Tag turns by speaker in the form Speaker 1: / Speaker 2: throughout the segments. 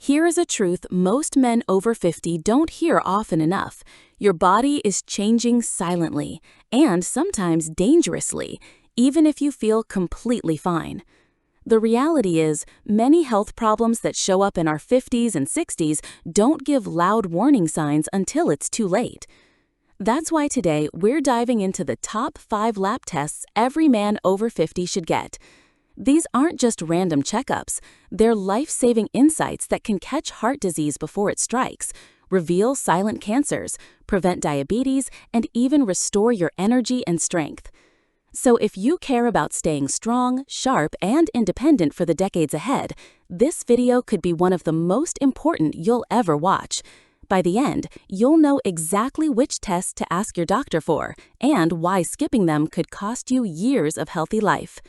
Speaker 1: Here is a truth most men over 50 don't hear often enough. Your body is changing silently, and sometimes dangerously, even if you feel completely fine. The reality is, many health problems that show up in our 50s and 60s don't give loud warning signs until it's too late. That's why today we're diving into the top 5 lab tests every man over 50 should get. These aren't just random checkups, they're life-saving insights that can catch heart disease before it strikes, reveal silent cancers, prevent diabetes, and even restore your energy and strength. So if you care about staying strong, sharp, and independent for the decades ahead, this video could be one of the most important you'll ever watch. By the end, you'll know exactly which tests to ask your doctor for, and why skipping them could cost you years of healthy life.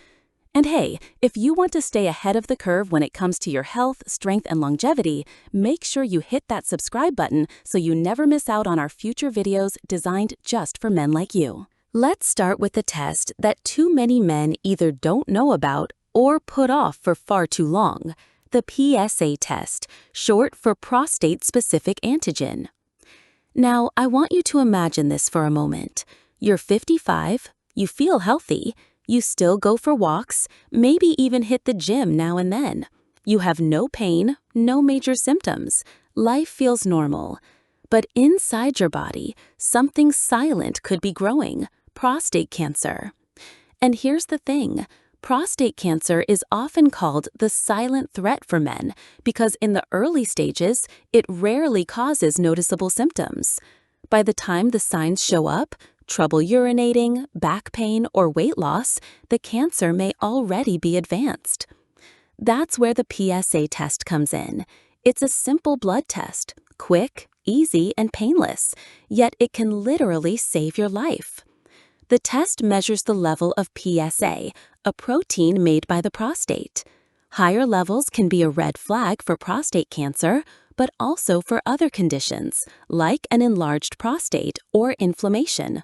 Speaker 1: And hey, if you want to stay ahead of the curve when it comes to your health, strength, and longevity, make sure you hit that subscribe button so you never miss out on our future videos designed just for men like you. Let's start with the test that too many men either don't know about or put off for far too long: the PSA test, short for prostate-specific antigen. Now, I want you to imagine this for a moment. You're 55, you feel healthy, you still go for walks, maybe even hit the gym now and then. You have no pain, no major symptoms. Life feels normal. But inside your body, something silent could be growing: prostate cancer. And here's the thing. Prostate cancer is often called the silent threat for men because in the early stages, it rarely causes noticeable symptoms. By the time the signs show up, trouble urinating, back pain, or weight loss, the cancer may already be advanced. That's where the PSA test comes in. It's a simple blood test, quick, easy, and painless, yet it can literally save your life. The test measures the level of PSA, a protein made by the prostate. Higher levels can be a red flag for prostate cancer, but also for other conditions, like an enlarged prostate or inflammation.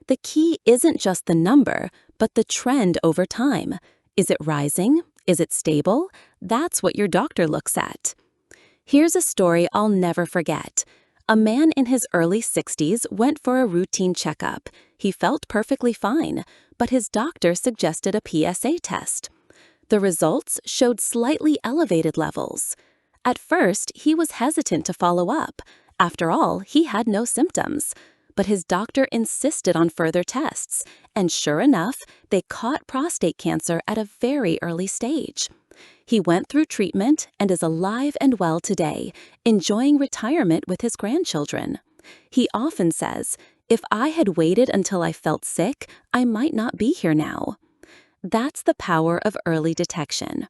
Speaker 1: The key isn't just the number, but the trend over time. Is it rising? Is it stable? That's what your doctor looks at. Here's a story I'll never forget. A man in his early 60s went for a routine checkup. He felt perfectly fine, but his doctor suggested a PSA test. The results showed slightly elevated levels. At first, he was hesitant to follow up. After all, he had no symptoms. But his doctor insisted on further tests, and sure enough, they caught prostate cancer at a very early stage. He went through treatment and is alive and well today, enjoying retirement with his grandchildren. He often says, "If I had waited until I felt sick, I might not be here now." That's the power of early detection.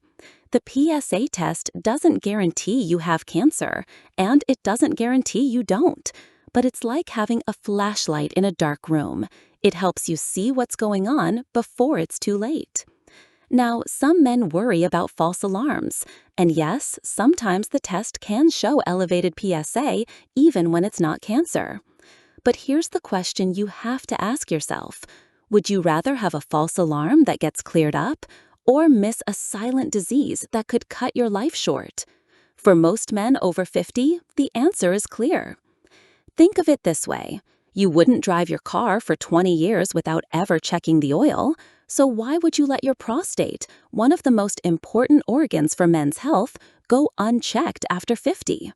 Speaker 1: The PSA test doesn't guarantee you have cancer, and it doesn't guarantee you don't. But it's like having a flashlight in a dark room. It helps you see what's going on before it's too late. Now, some men worry about false alarms. And yes, sometimes the test can show elevated PSA even when it's not cancer. But here's the question you have to ask yourself. Would you rather have a false alarm that gets cleared up, or miss a silent disease that could cut your life short? For most men over 50, the answer is clear. Think of it this way. You wouldn't drive your car for 20 years without ever checking the oil, so why would you let your prostate, one of the most important organs for men's health, go unchecked after 50?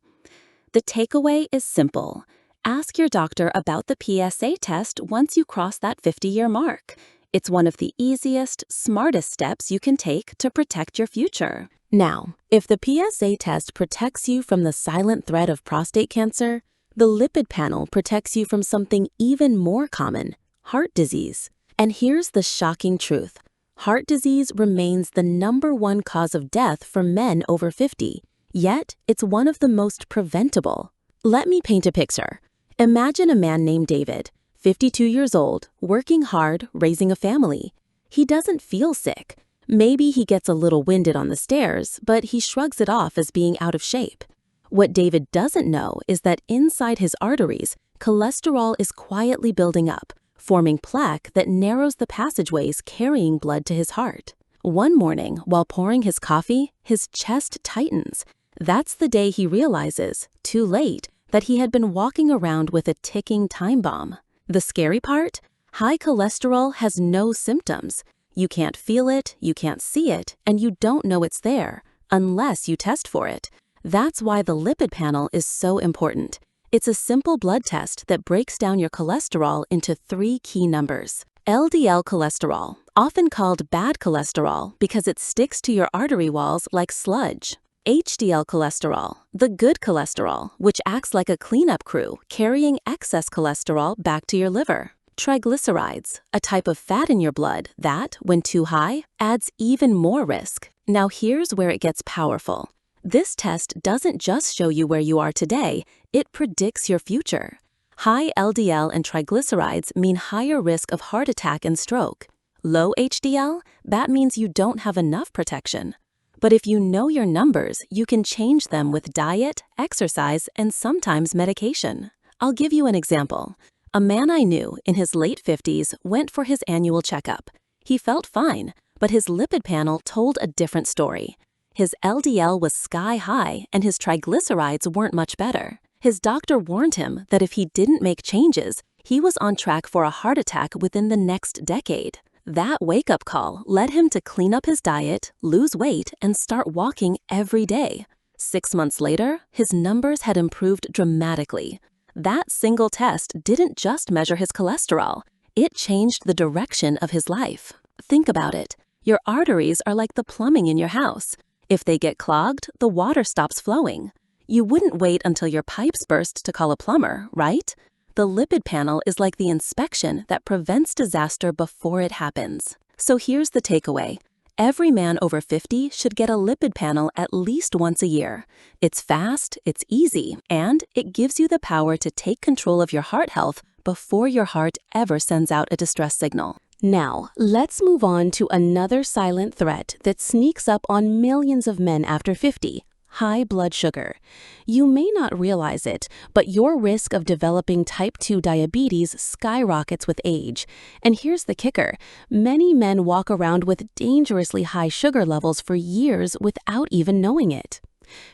Speaker 1: The takeaway is simple. Ask your doctor about the PSA test once you cross that 50-year mark. It's one of the easiest, smartest steps you can take to protect your future. Now, if the PSA test protects you from the silent threat of prostate cancer, the Lipid Panel protects you from something even more common: heart disease. And here's the shocking truth. Heart disease remains the #1 cause of death for men over 50, yet it's one of the most preventable. Let me paint a picture. Imagine a man named David, 52 years old, working hard, raising a family. He doesn't feel sick. Maybe he gets a little winded on the stairs, but he shrugs it off as being out of shape. What David doesn't know is that inside his arteries, cholesterol is quietly building up, forming plaque that narrows the passageways carrying blood to his heart. One morning, while pouring his coffee, his chest tightens. That's the day he realizes, too late, that he had been walking around with a ticking time bomb. The scary part? High cholesterol has no symptoms. You can't feel it, you can't see it, and you don't know it's there, unless you test for it. That's why the lipid panel is so important. It's a simple blood test that breaks down your cholesterol into 3 key numbers. LDL cholesterol, often called bad cholesterol because it sticks to your artery walls like sludge. HDL cholesterol, the good cholesterol, which acts like a cleanup crew, carrying excess cholesterol back to your liver. Triglycerides, a type of fat in your blood that, when too high, adds even more risk. Now here's where it gets powerful. This test doesn't just show you where you are today, it predicts your future. High LDL and triglycerides mean higher risk of heart attack and stroke. Low HDL, that means you don't have enough protection. But if you know your numbers, you can change them with diet, exercise, and sometimes medication. I'll give you an example. A man I knew in his late 50s went for his annual checkup. He felt fine, but his lipid panel told a different story. His LDL was sky high and his triglycerides weren't much better. His doctor warned him that if he didn't make changes, he was on track for a heart attack within the next decade. That wake-up call led him to clean up his diet, lose weight, and start walking every day. 6 months later, his numbers had improved dramatically. That single test didn't just measure his cholesterol, it changed the direction of his life. Think about it. Your arteries are like the plumbing in your house. If they get clogged, the water stops flowing. You wouldn't wait until your pipes burst to call a plumber, right? The lipid panel is like the inspection that prevents disaster before it happens. So here's the takeaway. Every man over 50 should get a lipid panel at least once a year. It's fast, it's easy, and it gives you the power to take control of your heart health before your heart ever sends out a distress signal. Now, let's move on to another silent threat that sneaks up on millions of men after 50. High blood sugar. You may not realize it, but your risk of developing type 2 diabetes skyrockets with age. And here's the kicker. Many men walk around with dangerously high sugar levels for years without even knowing it.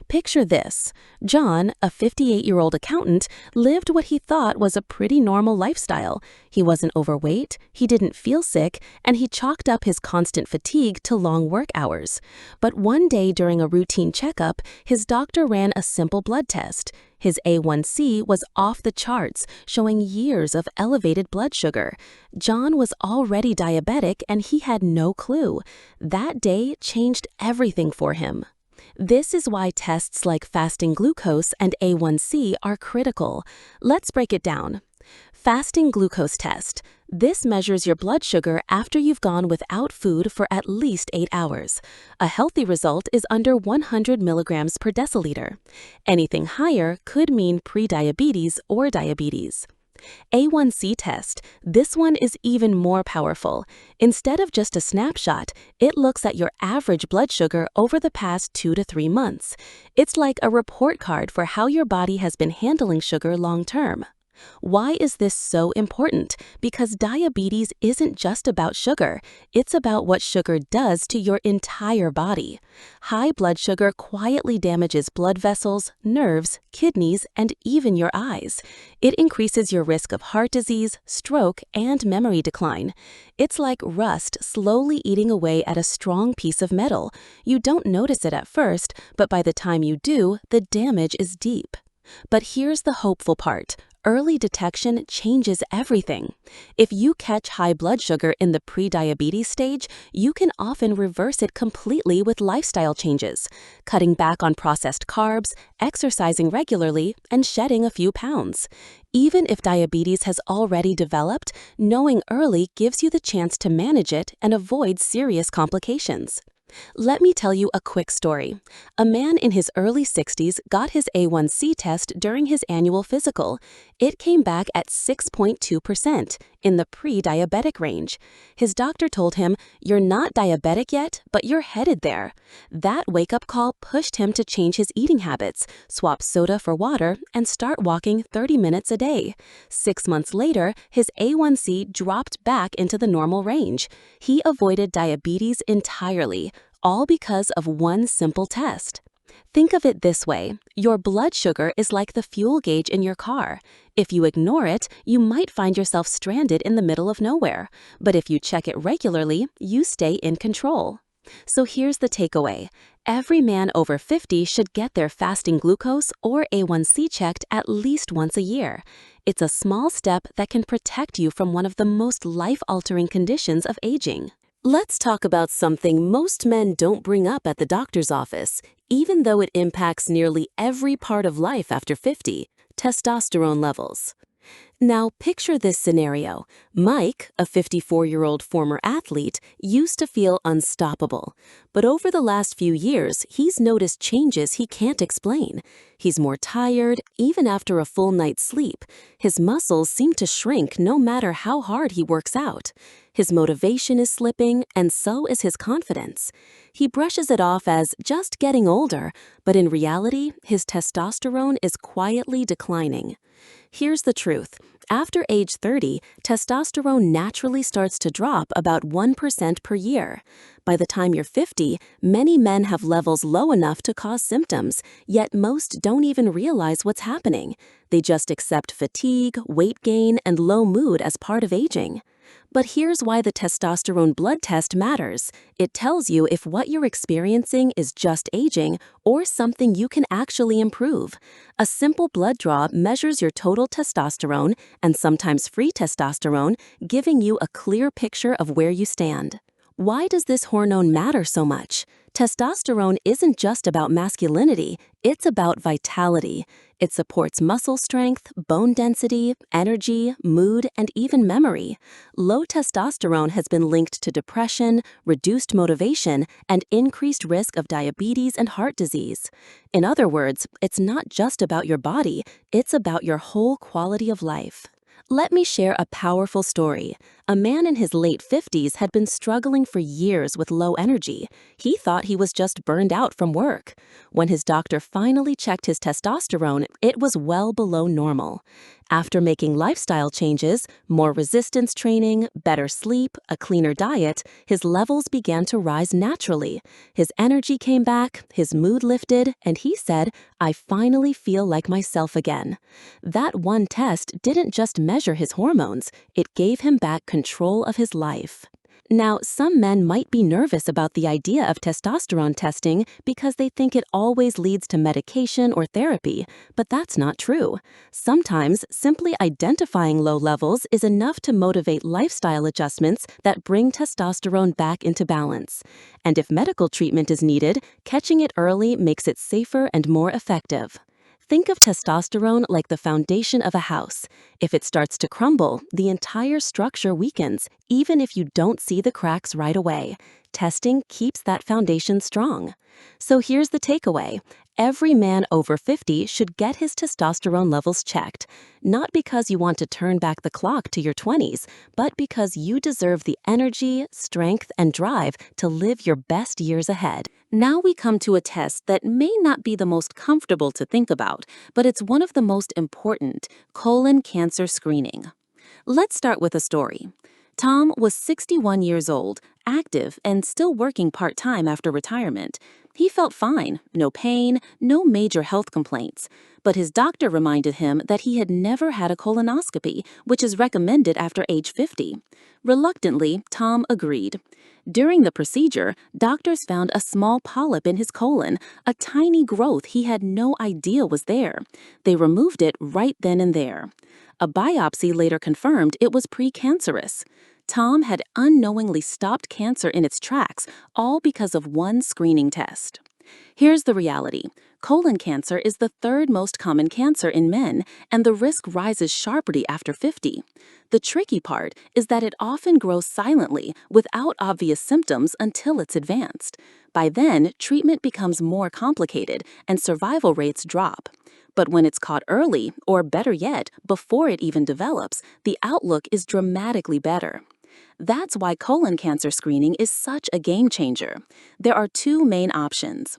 Speaker 1: Picture this. John, a 58-year-old accountant, lived what he thought was a pretty normal lifestyle. He wasn't overweight, he didn't feel sick, and he chalked up his constant fatigue to long work hours. But one day during a routine checkup, his doctor ran a simple blood test. His A1C was off the charts, showing years of elevated blood sugar. John was already diabetic and he had no clue. That day changed everything for him. This is why tests like fasting glucose and A1C are critical. Let's break it down. Fasting glucose test. This measures your blood sugar after you've gone without food for at least 8 hours. A healthy result is under 100 milligrams per deciliter. Anything higher could mean prediabetes or diabetes. A1C test. This one is even more powerful. Instead of just a snapshot, it looks at your average blood sugar over the past 2 to 3 months. It's like a report card for how your body has been handling sugar long term. Why is this so important? Because diabetes isn't just about sugar, it's about what sugar does to your entire body. High blood sugar quietly damages blood vessels, nerves, kidneys, and even your eyes. It increases your risk of heart disease, stroke, and memory decline. It's like rust slowly eating away at a strong piece of metal. You don't notice it at first, but by the time you do, the damage is deep. But here's the hopeful part. Early detection changes everything. If you catch high blood sugar in the pre-diabetes stage, you can often reverse it completely with lifestyle changes, cutting back on processed carbs, exercising regularly, and shedding a few pounds. Even if diabetes has already developed, knowing early gives you the chance to manage it and avoid serious complications. Let me tell you a quick story. A man in his early 60s got his A1C test during his annual physical. It came back at 6.2%, in the pre-diabetic range. His doctor told him, "You're not diabetic yet, but you're headed there." That wake-up call pushed him to change his eating habits, swap soda for water, and start walking 30 minutes a day. 6 months later, his A1C dropped back into the normal range. He avoided diabetes entirely, all because of one simple test. Think of it this way. Your blood sugar is like the fuel gauge in your car. If you ignore it, you might find yourself stranded in the middle of nowhere. But if you check it regularly, you stay in control. So here's the takeaway. Every man over 50 should get their fasting glucose or A1C checked at least once a year. It's a small step that can protect you from one of the most life-altering conditions of aging. Let's talk about something most men don't bring up at the doctor's office, even though it impacts nearly every part of life after 50, testosterone levels. Now, picture this scenario. Mike, a 54-year-old former athlete, used to feel unstoppable. But over the last few years, he's noticed changes he can't explain. He's more tired, even after a full night's sleep. His muscles seem to shrink no matter how hard he works out. His motivation is slipping, and so is his confidence. He brushes it off as just getting older, but in reality, his testosterone is quietly declining. Here's the truth. After age 30, testosterone naturally starts to drop about 1% per year. By the time you're 50, many men have levels low enough to cause symptoms, yet most don't even realize what's happening. They just accept fatigue, weight gain, and low mood as part of aging. But here's why the testosterone blood test matters. It tells you if what you're experiencing is just aging or something you can actually improve. A simple blood draw measures your total testosterone and sometimes free testosterone, giving you a clear picture of where you stand. Why does this hormone matter so much? Testosterone isn't just about masculinity, it's about vitality. It supports muscle strength, bone density, energy, mood, and even memory. Low testosterone has been linked to depression, reduced motivation, and increased risk of diabetes and heart disease. In other words, it's not just about your body, it's about your whole quality of life. Let me share a powerful story. A man in his late 50s had been struggling for years with low energy. He thought he was just burned out from work. When his doctor finally checked his testosterone, it was well below normal. After making lifestyle changes, more resistance training, better sleep, a cleaner diet, his levels began to rise naturally. His energy came back, his mood lifted, and he said, "I finally feel like myself again." That one test didn't just measure his hormones, it gave him back control of his life. Now, some men might be nervous about the idea of testosterone testing because they think it always leads to medication or therapy, but that's not true. Sometimes, simply identifying low levels is enough to motivate lifestyle adjustments that bring testosterone back into balance. And if medical treatment is needed, catching it early makes it safer and more effective. Think of testosterone like the foundation of a house. If it starts to crumble, the entire structure weakens, even if you don't see the cracks right away. Testing keeps that foundation strong. So here's the takeaway. Every man over 50 should get his testosterone levels checked, not because you want to turn back the clock to your 20s, but because you deserve the energy, strength, and drive to live your best years ahead. Now we come to a test that may not be the most comfortable to think about, but it's one of the most important: colon cancer screening. Let's start with a story. Tom was 61 years old, active, and still working part-time after retirement. He felt fine, no pain, no major health complaints. But his doctor reminded him that he had never had a colonoscopy, which is recommended after age 50. Reluctantly, Tom agreed. During the procedure, doctors found a small polyp in his colon, a tiny growth he had no idea was there. They removed it right then and there. A biopsy later confirmed it was precancerous. Tom had unknowingly stopped cancer in its tracks, all because of one screening test. Here's the reality. Colon cancer is the third most common cancer in men, and the risk rises sharply after 50. The tricky part is that it often grows silently, without obvious symptoms until it's advanced. By then, treatment becomes more complicated, and survival rates drop. But when it's caught early, or better yet, before it even develops, the outlook is dramatically better. That's why colon cancer screening is such a game changer. There are two main options.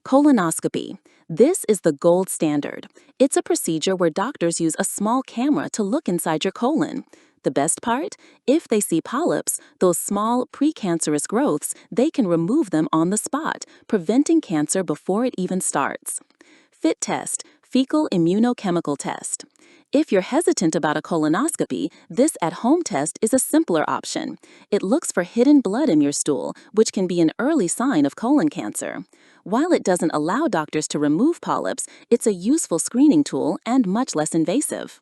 Speaker 1: Colonoscopy. This is the gold standard. It's a procedure where doctors use a small camera to look inside your colon. The best part? If they see polyps, those small precancerous growths, they can remove them on the spot, preventing cancer before it even starts. FIT test, fecal immunochemical test. If you're hesitant about a colonoscopy, this at-home test is a simpler option. It looks for hidden blood in your stool, which can be an early sign of colon cancer. While it doesn't allow doctors to remove polyps, it's a useful screening tool and much less invasive.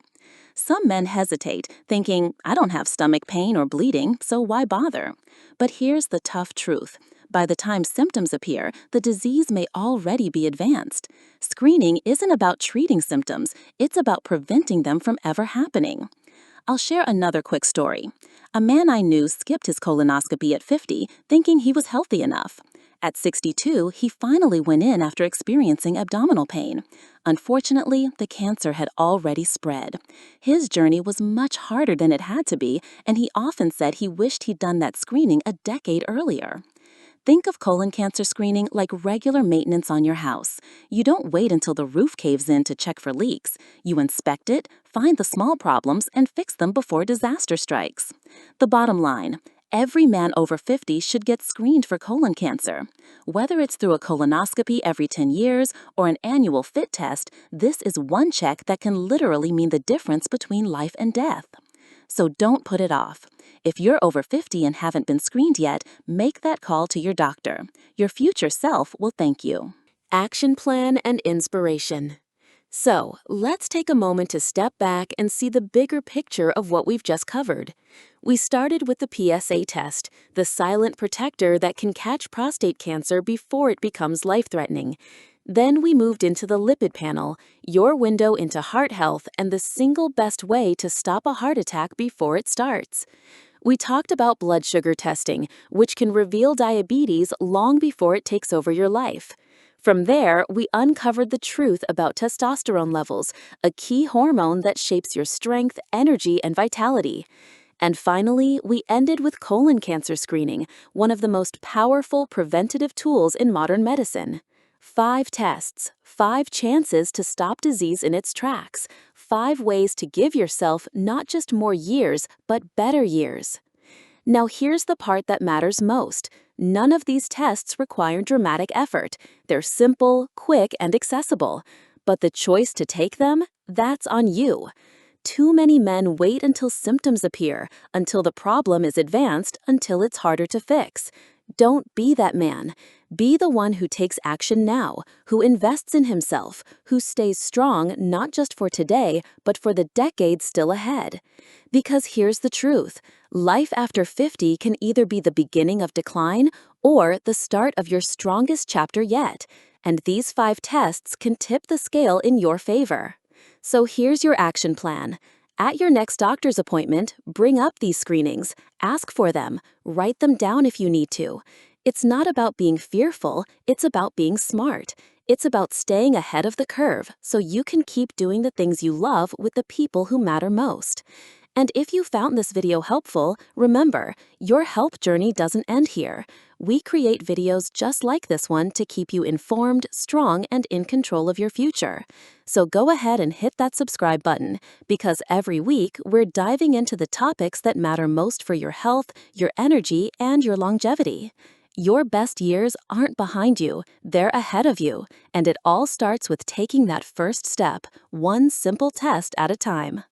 Speaker 1: Some men hesitate, thinking, I don't have stomach pain or bleeding, so why bother? But here's the tough truth. By the time symptoms appear, the disease may already be advanced. Screening isn't about treating symptoms, it's about preventing them from ever happening. I'll share another quick story. A man I knew skipped his colonoscopy at 50, thinking he was healthy enough. At 62, he finally went in after experiencing abdominal pain. Unfortunately, the cancer had already spread. His journey was much harder than it had to be, and he often said he wished he'd done that screening a decade earlier. Think of colon cancer screening like regular maintenance on your house. You don't wait until the roof caves in to check for leaks. You inspect it, find the small problems, and fix them before disaster strikes. The bottom line: every man over 50 should get screened for colon cancer. Whether it's through a colonoscopy every 10 years or an annual FIT test, this is one check that can literally mean the difference between life and death. So don't put it off. If you're over 50 and haven't been screened yet, make that call to your doctor. Your future self will thank you. Action plan and inspiration. So, let's take a moment to step back and see the bigger picture of what we've just covered. We started with the PSA test, the silent protector that can catch prostate cancer before it becomes life-threatening. Then we moved into the Lipid Panel, your window into heart health and the single best way to stop a heart attack before it starts. We talked about blood sugar testing, which can reveal diabetes long before it takes over your life. From there, we uncovered the truth about testosterone levels, a key hormone that shapes your strength, energy, and vitality. And finally, we ended with colon cancer screening, one of the most powerful preventative tools in modern medicine. 5 tests, 5 chances to stop disease in its tracks, 5 ways to give yourself not just more years, but better years. Now here's the part that matters most. None of these tests require dramatic effort. They're simple, quick, and accessible. But the choice to take them? That's on you. Too many men wait until symptoms appear, until the problem is advanced, until it's harder to fix. Don't be that man. Be the one who takes action now, who invests in himself, who stays strong not just for today, but for the decades still ahead. Because here's the truth. Life after 50 can either be the beginning of decline or the start of your strongest chapter yet. And these 5 tests can tip the scale in your favor. So here's your action plan. At your next doctor's appointment, bring up these screenings, ask for them, write them down if you need to. It's not about being fearful, it's about being smart. It's about staying ahead of the curve so you can keep doing the things you love with the people who matter most. And if you found this video helpful, remember, your health journey doesn't end here. We create videos just like this one to keep you informed, strong, and in control of your future. So go ahead and hit that subscribe button, because every week we're diving into the topics that matter most for your health, your energy, and your longevity. Your best years aren't behind you, they're ahead of you, and it all starts with taking that first step, one simple test at a time.